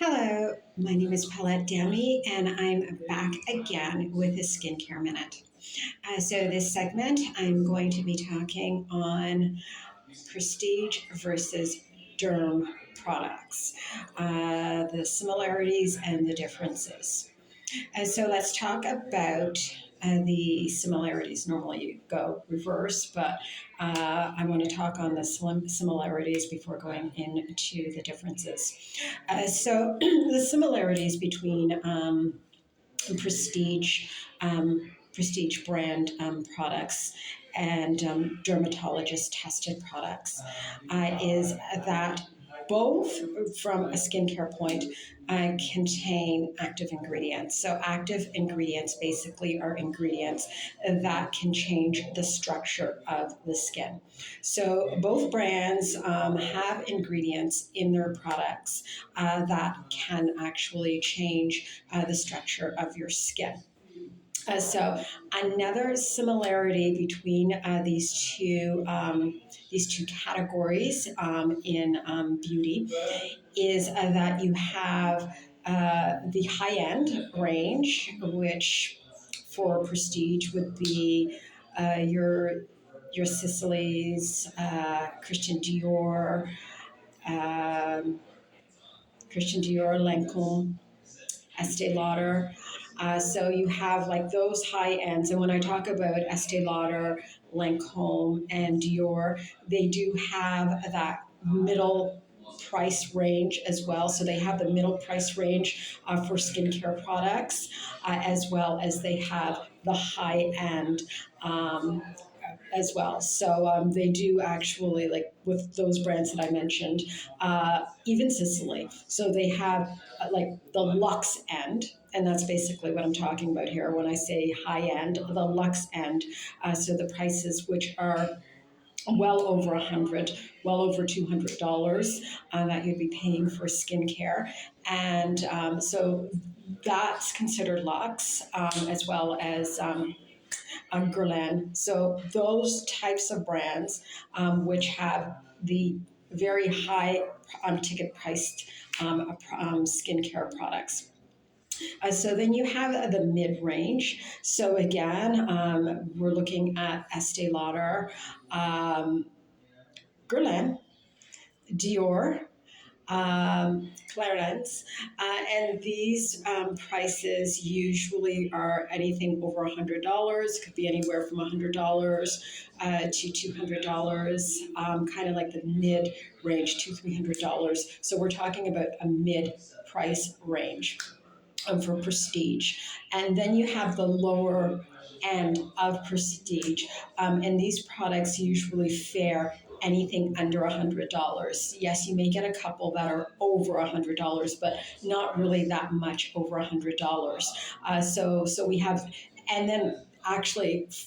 Hello, my name is Paulet Downey, and I'm back again with a skincare minute. So, this segment, I'm going to be talking on prestige versus derm products, the similarities and the differences. So let's talk about the similarities. Normally you go reverse, but I want to talk on the similarities before going into the differences. So the similarities between prestige prestige brand products and dermatologist tested products is that both from a skincare point contain active ingredients. So active ingredients basically are ingredients that can change the structure of the skin. So both brands have ingredients in their products that can actually change the structure of your skin. So another similarity between these two categories in beauty is that you have the high end range, which for prestige would be your Sicily's, um, Christian Dior, Lancome, Estee Lauder. So you have like those high ends. And when I talk about Estee Lauder, Lancome, and Dior, they do have that middle price range as well. So they have the middle price range for skincare products, as well as they have the high end as well. So they do actually, like with those brands that I mentioned, even Sicily. So they have like the luxe end. And that's basically what I'm talking about here when I say high end, the luxe end. So the prices which are well over well over $200 that you'd be paying for skincare. And so that's considered luxe, as well as Guerlain. So those types of brands, which have the very high ticket priced skincare products. So then you have the mid range. So again, we're looking at Estee Lauder, Guerlain, Dior, Clarence, and these prices usually are anything over $100. Could be anywhere from $100 to $200, kind of like the mid range, $200-300. So we're talking about a mid price range for prestige. And then you have the lower end of prestige. And these products usually fare anything under $100. Yes, you may get a couple that are over $100, but not really that much over $100. So we have, and then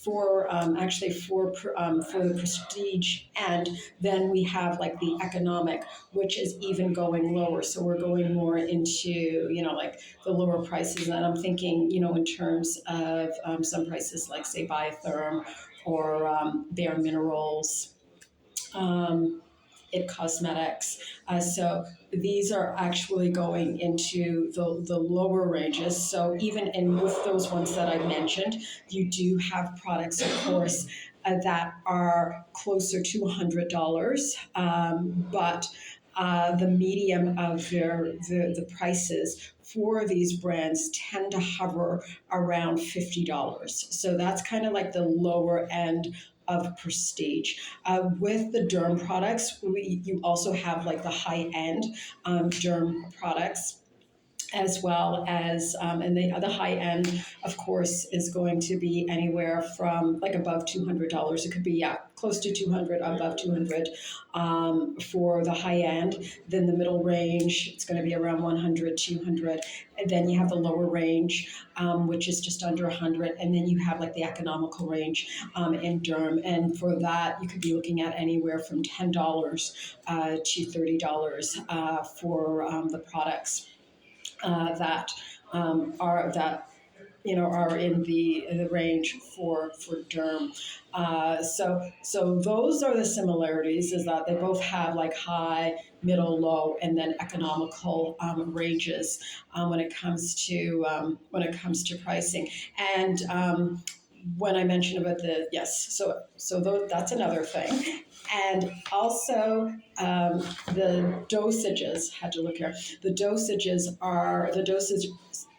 for the prestige, and then we have like the economic, which is even going lower. So we're going more into like the lower prices, and I'm thinking in terms of some prices like say Biotherm or Bare Minerals, It Cosmetics. So these are actually going into the lower ranges. So even with those ones that I mentioned, you do have products, of course, that are closer to $100, but the medium of the prices for these brands tend to hover around $50. So that's kind of like the lower end of prestige. With the derm products, you also have like the high end derm products, as well as, and the high end, of course, is going to be anywhere from like above $200. It could be, close to 200, above 200 for the high end. Then the middle range, it's going to be around 100, 200. And then you have the lower range, which is just under 100. And then you have like the economical range in derm. And for that, you could be looking at anywhere from $10 to $30 for the products that are that are in the range for derm. So those are the similarities, is that they both have like high, middle, low, and then economical ranges when it comes to pricing. And when I mentioned about the yes, that's another thing. And also the dosages. Had to look here. The dosages are the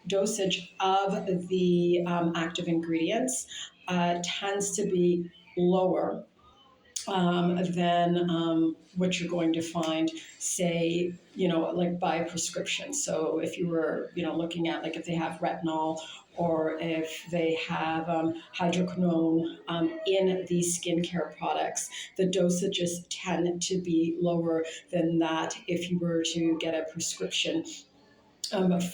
dosage of the active ingredients tends to be lower than what you're going to find, say, like by prescription. So if you were, looking at like if they have retinol or if they have hydroquinone in these skincare products, the dosages tend to be lower than that if you were to get a prescription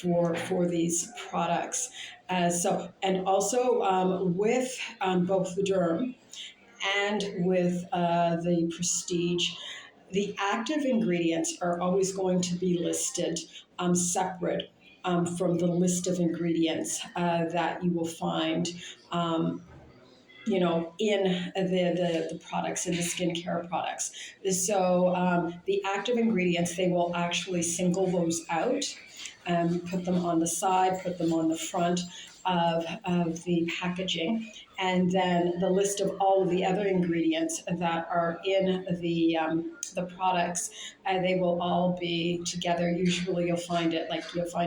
for these products. And also with both the Derm and with the Prestige, the active ingredients are always going to be listed separate from the list of ingredients that you will find in the products, in the skincare products. So the active ingredients, they will actually single those out, put them on the side, put them on the front of the packaging. And then the list of all of the other ingredients that are in the products, they will all be together. Usually you'll find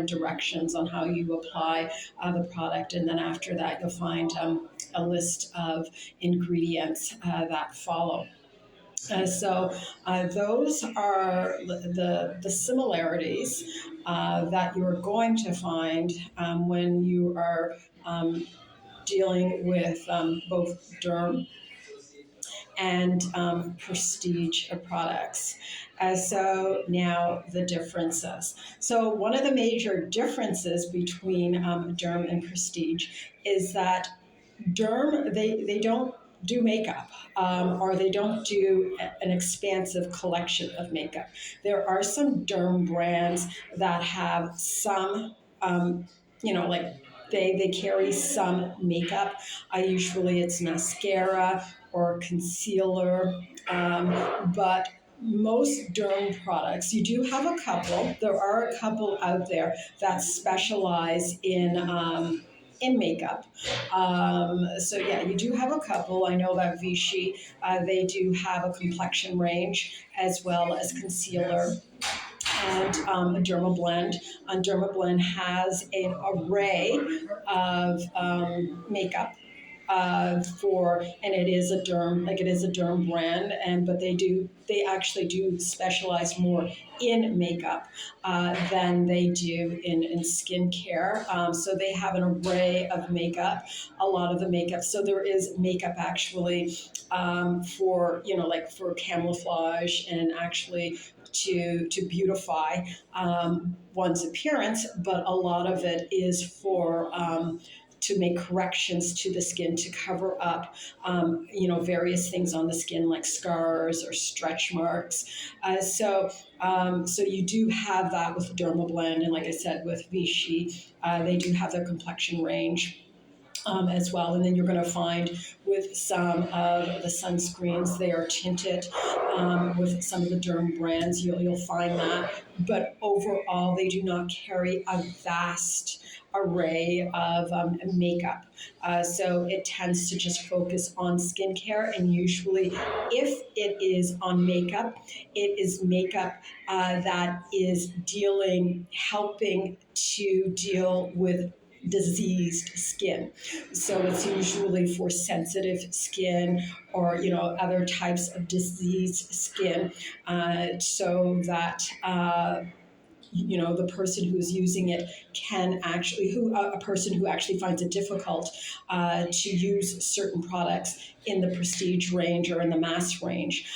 directions on how you apply the product. And then after that, you'll find a list of ingredients that follow. Those are the similarities that you're going to find when you are dealing with both derm and prestige products. So now the differences. So one of the major differences between derm and prestige is that derm, they don't do makeup, or they don't do an expansive collection of makeup. There are some derm brands that have some, like they carry some makeup. Usually it's mascara or concealer, but most derm products, you do have a couple. There are a couple out there that specialize in makeup. So yeah, you do have a couple. I know that Vichy, they do have a complexion range as well as concealer and a Derma Blend. Derma Blend has an array of makeup and it is a derm brand, but they actually do specialize more in makeup than they do in skincare. So they have an array of makeup, a lot of the makeup. So there is makeup actually for like for camouflage and actually to beautify one's appearance, but a lot of it is for to make corrections to the skin to cover up, various things on the skin like scars or stretch marks. So you do have that with Derma Blend, and like I said, with Vichy, they do have their complexion range. As well. And then you're going to find with some of the sunscreens, they are tinted. With some of the derm brands, you'll find that. But overall, they do not carry a vast array of makeup. So it tends to just focus on skincare. And usually, if it is on makeup, it is makeup that is helping to deal with diseased skin. So it's usually for sensitive skin or other types of diseased skin, so that the person who is using it can actually a person who actually finds it difficult to use certain products in the prestige range or in the mass range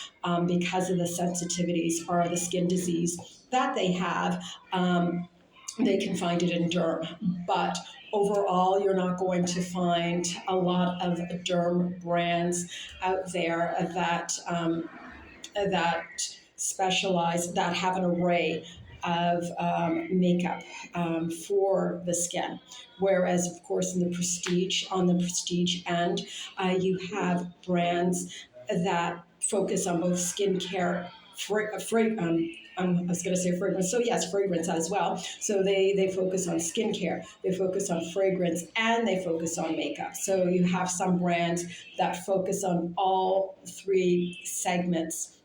because of the sensitivities or the skin disease that they have. They can find it in derm, but overall, you're not going to find a lot of derm brands out there that specialize, that have an array of makeup for the skin. Whereas, of course, on the prestige end, you have brands that focus on both skincare, I was going to say fragrance. So yes, fragrance as well. So they focus on skincare, they focus on fragrance, and they focus on makeup. So you have some brands that focus on all three segments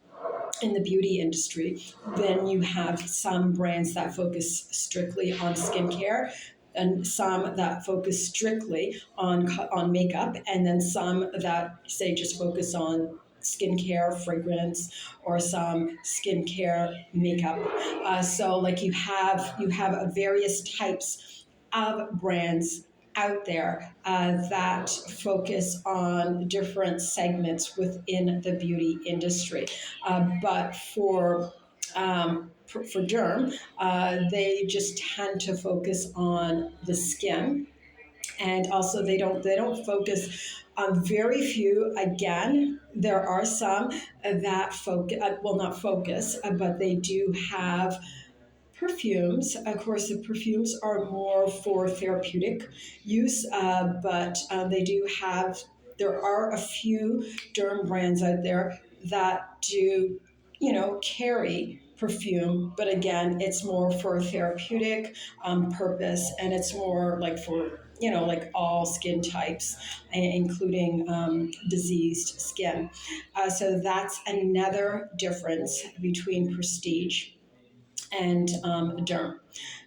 in the beauty industry. Then you have some brands that focus strictly on skincare, and some that focus strictly on makeup, and then some that say just focus on skincare, fragrance, or some skincare, makeup. So like you have various types of brands out there that focus on different segments within the beauty industry. But for Derm, they just tend to focus on the skin, and also they don't focus on very few. Again, there are some that focus, well, not focus, but they do have perfumes. Of course, the perfumes are more for therapeutic use, but they do have. There are a few derm brands out there that do, carry perfume, but again, it's more for therapeutic purpose, and it's more like for like all skin types, including diseased skin. So that's another difference between prestige and derm.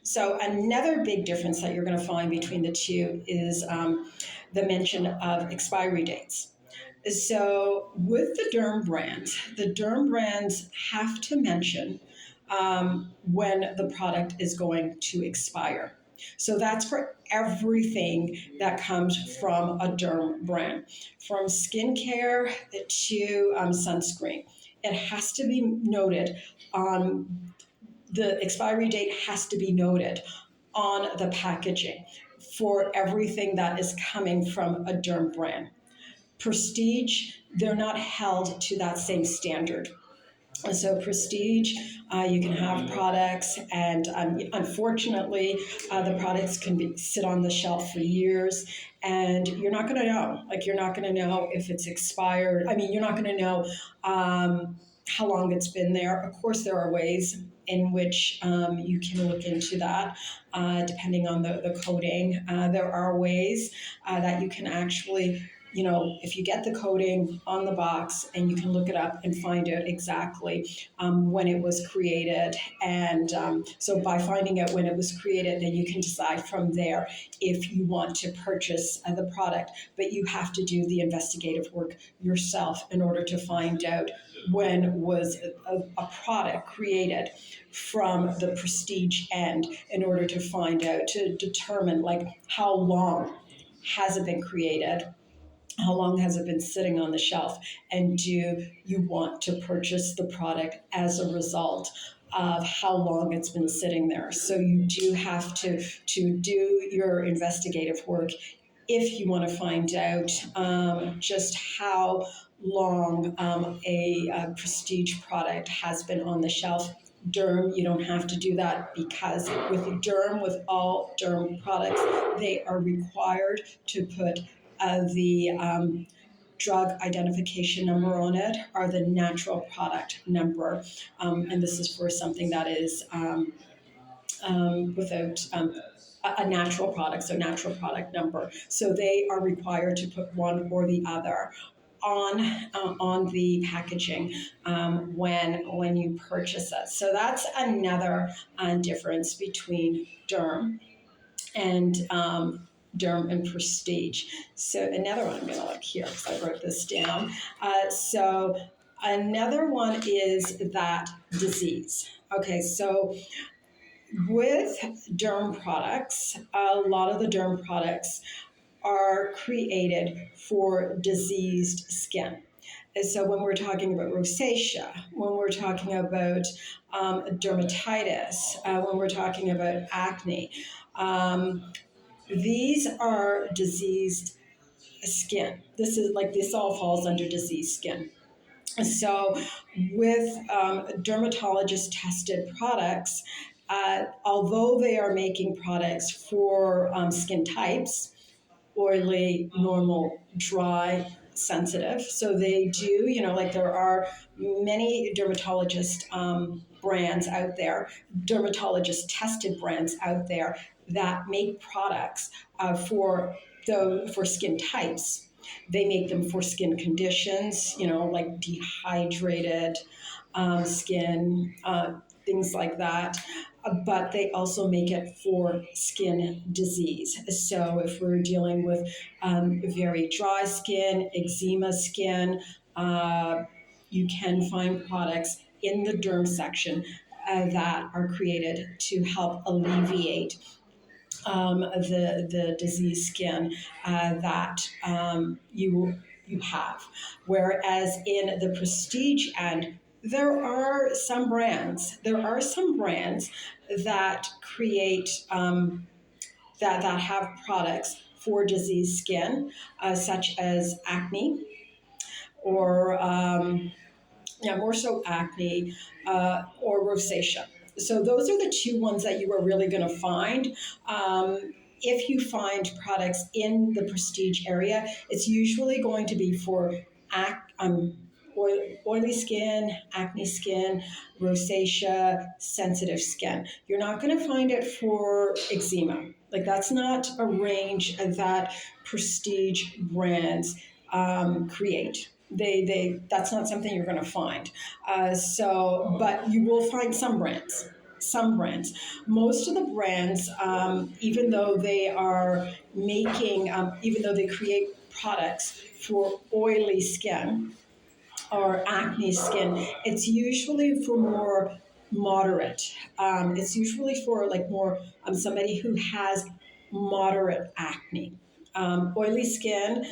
So another big difference that you're going to find between the two is the mention of expiry dates. So with the derm brands have to mention when the product is going to expire. So that's for everything that comes from a derm brand, from skincare to sunscreen. It has to be noted on the expiry date has to be noted on the packaging for everything that is coming from a derm brand. Prestige, they're not held to that same standard. So prestige, you can have products, and unfortunately, the products can sit on the shelf for years, and you're not going to know. Like you're not going to know if it's expired. I mean, you're not going to know how long it's been there. Of course, there are ways in which you can look into that, depending on the coding. There are ways that you can actually, if you get the coding on the box, and you can look it up and find out exactly when it was created. And so by finding out when it was created, then you can decide from there if you want to purchase the product. But you have to do the investigative work yourself in order to find out when was a product created from the prestige end, in order to find out, to determine like how long has it been created, how long has it been sitting on the shelf, and do you want to purchase the product as a result of how long it's been sitting there. So you do have to do your investigative work if you want to find out just how long a prestige product has been on the shelf. Derm, you don't have to do that, because with all derm products, they are required to put the drug identification number on it, or the natural product number. And this is for something that is without a natural product, so natural product number. So they are required to put one or the other on the packaging when you purchase it. So that's another difference between and derm and prestige. So another one I'm going to look here, because I wrote this down. So another one is that disease. Okay, so with derm products, a lot of the derm products are created for diseased skin. And so when we're talking about rosacea, when we're talking about dermatitis, when we're talking about acne, these are diseased skin. This all falls under diseased skin. So with dermatologist tested products, Although they are making products for skin types, oily, normal, dry, sensitive. So they do, like there are many dermatologist brands out there, dermatologist tested brands out there that make products for skin types. They make them for skin conditions, like dehydrated skin, things like that. But they also make it for skin disease. So if we're dealing with very dry skin, eczema skin, you can find products in the derm section that are created to help alleviate the disease skin that you have. Whereas in the prestige end, there are some brands that create that have products for diseased skin, such as acne or more so acne or rosacea. So those are the two ones that you are really going to find. If you find products in the prestige area, it's usually going to be for oily skin, acne skin, rosacea, sensitive skin. You're not going to find it for eczema. Like that's not a range that prestige brands create. They that's not something you're going to find. But you will find some brands. Some brands. Most of the brands, even though they are even though they create products for oily skin or acne skin, it's usually for more moderate. It's usually for like more somebody who has moderate acne. Oily skin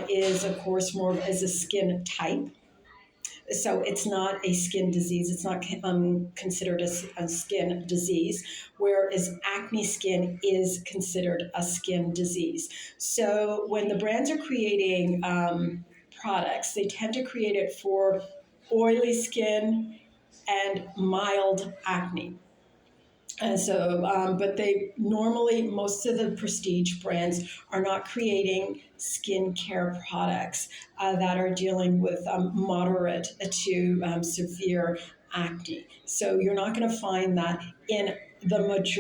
is, of course, more as a skin type. So it's not a skin disease. It's not considered a skin disease, whereas acne skin is considered a skin disease. So when the brands are creating products, they tend to create it for oily skin and mild acne. And so, but they normally, most of the prestige brands are not creating skincare products that are dealing with moderate to severe acne. So you're not going to find that in the large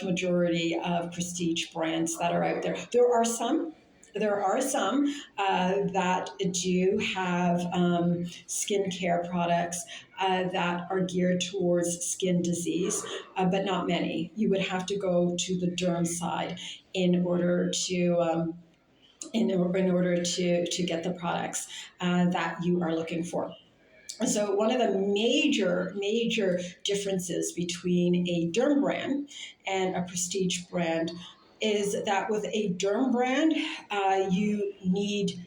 majority of prestige brands that are out there. There are some that do have skincare products that are geared towards skin disease, but not many. You would have to go to the derm side in order to to get the products that you are looking for. So one of the major differences between a derm brand and a prestige brand is that with a derm brand, you need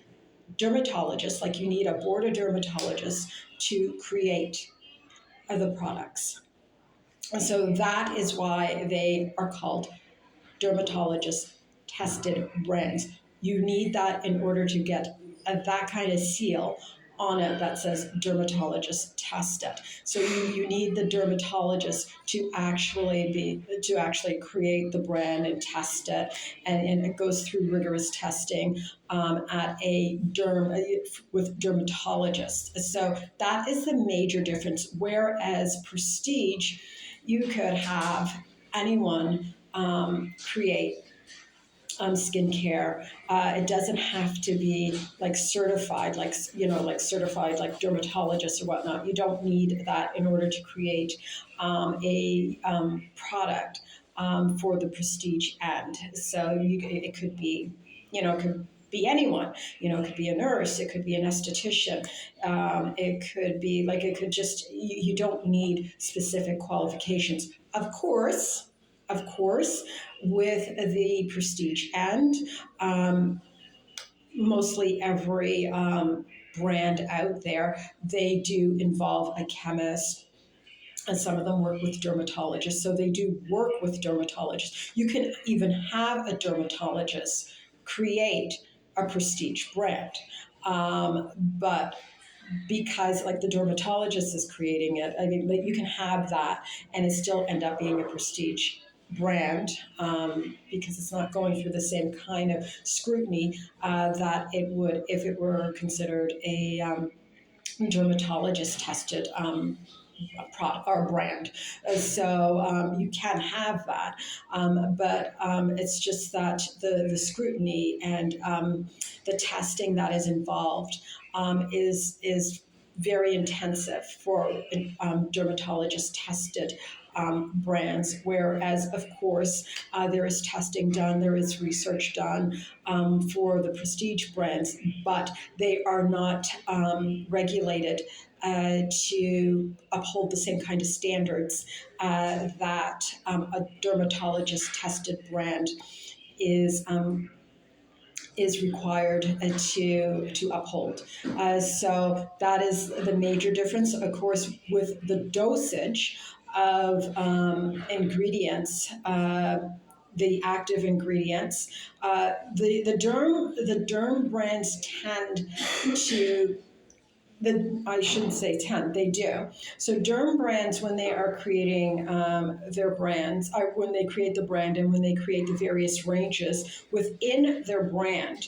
dermatologists, like you need a board of dermatologists to create the products. So that is why they are called dermatologist tested brands. You need that in order to get that kind of seal on it that says dermatologist tested. So you need the dermatologist to actually create the brand and test it, and it goes through rigorous testing at a derm with dermatologists. So that is the major difference. Whereas prestige, you could have anyone create skincare. It doesn't have to be like certified, like certified like dermatologists or whatnot. You don't need that in order to create a product for the prestige end. So it could be, it could be anyone. It could be a nurse, it could be an esthetician, it could be like it could just you don't need specific qualifications. Of course, with the prestige end, mostly every brand out there, they do involve a chemist, and some of them work with dermatologists. So they do work with dermatologists. You can even have a dermatologist create a prestige brand, but because like the dermatologist is creating it. I mean, but you can have that and it still end up being a prestige brand, because it's not going through the same kind of scrutiny that it would if it were considered a dermatologist tested product or brand. So you can have that, but it's just that the scrutiny and the testing that is involved is very intensive for dermatologist tested brands, whereas of course there is testing done, there is research done for the prestige brands, but they are not regulated to uphold the same kind of standards that a dermatologist tested brand is required to uphold. So that is the major difference. Of course, with the dosage of ingredients. The active ingredients, the derm brands tend to I shouldn't say tend, they do. So Derm brands, when they are creating their brands, when they create the brand and when they create the various ranges within their brand,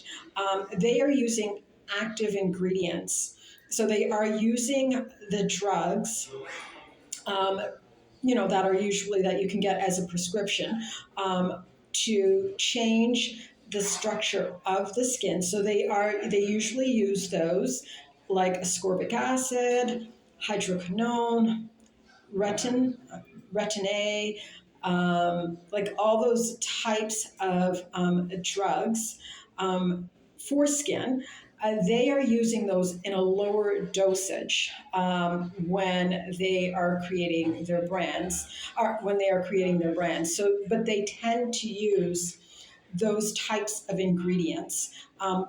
they are using active ingredients. So they are using the drugs, um, that are usually that you can get as a prescription, to change the structure of the skin. So they usually use those like ascorbic acid, hydroquinone, retin A, like all those types of drugs for skin. They are using those in a lower dosage when they are creating their brands, or when they are creating their brands. So, but they tend to use those types of ingredients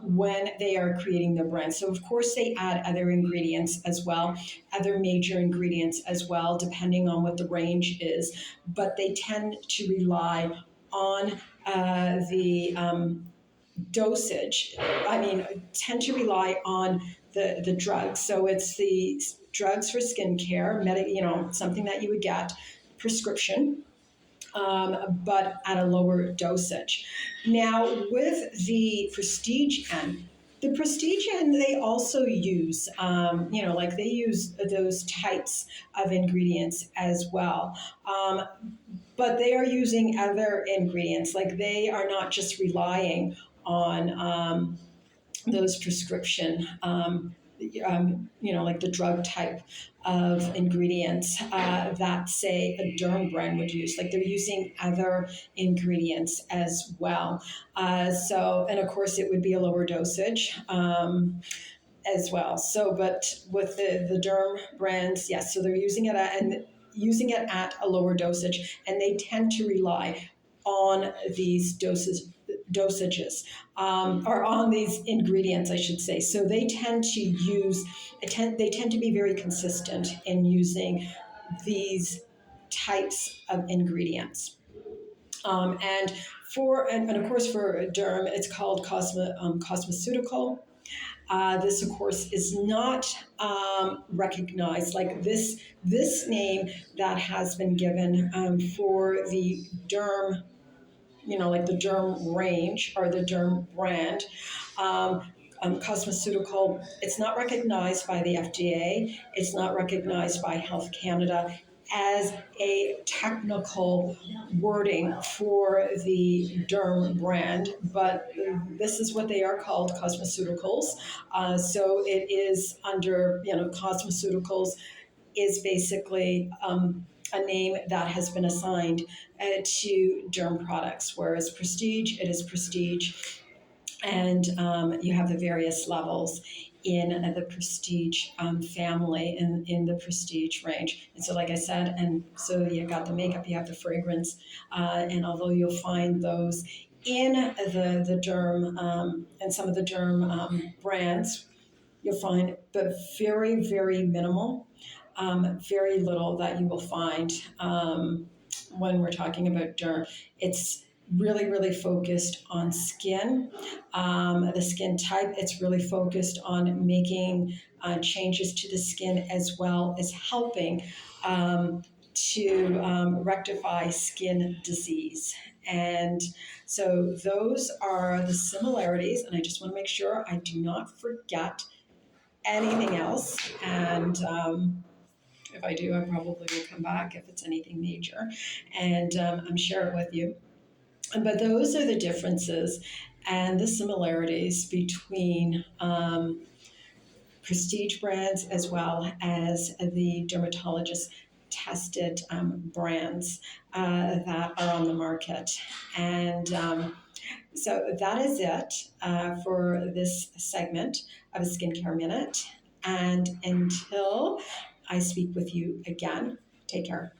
when they are creating their brand. So, of course, they add other ingredients as well, other major ingredients as well, depending on what the range is. But they tend to rely on the dosage. I mean, tend to rely on the drugs. So it's the drugs for skincare, something that you would get prescription, but at a lower dosage. Now, with the prestige end, they also use, like they use those types of ingredients as well. But they are using other ingredients, like they are not just relying on those prescription, like the drug type of ingredients that, say, a derm brand would use. Like they're using other ingredients as well. And of course, it would be a lower dosage. As well. So, but with the derm brands, yes, so they're using it at a lower dosage, and they tend to rely on these dosages, or on these ingredients, I should say. So they tend to be very consistent in using these types of ingredients. And of course for derm, it's called cosmeceutical. This, of course, is not recognized. Like this name that has been given for the derm, like the derm range or the derm brand. Cosmeceutical, it's not recognized by the FDA, it's not recognized by Health Canada as a technical wording for the derm brand, but this is what they are called, cosmeceuticals. So it is under, cosmeceuticals is basically a name that has been assigned to derm products, whereas prestige, it is prestige, and you have the various levels in the prestige family, in the prestige range. And so, like I said, and so you got the makeup, you have the fragrance, and although you'll find those in the derm and some of the derm brands, you'll find the very, very minimal, very little that you will find when we're talking about derm. It's really, really focused on skin, the skin type. It's really focused on making changes to the skin as well as helping to rectify skin disease. And so those are the similarities. And I just want to make sure I do not forget anything else. And if I do, I probably will come back if it's anything major and share it with you. But those are the differences and the similarities between prestige brands as well as the dermatologist tested brands that are on the market. And so that is it for this segment of a Skincare Minute. And until I speak with you again, take care.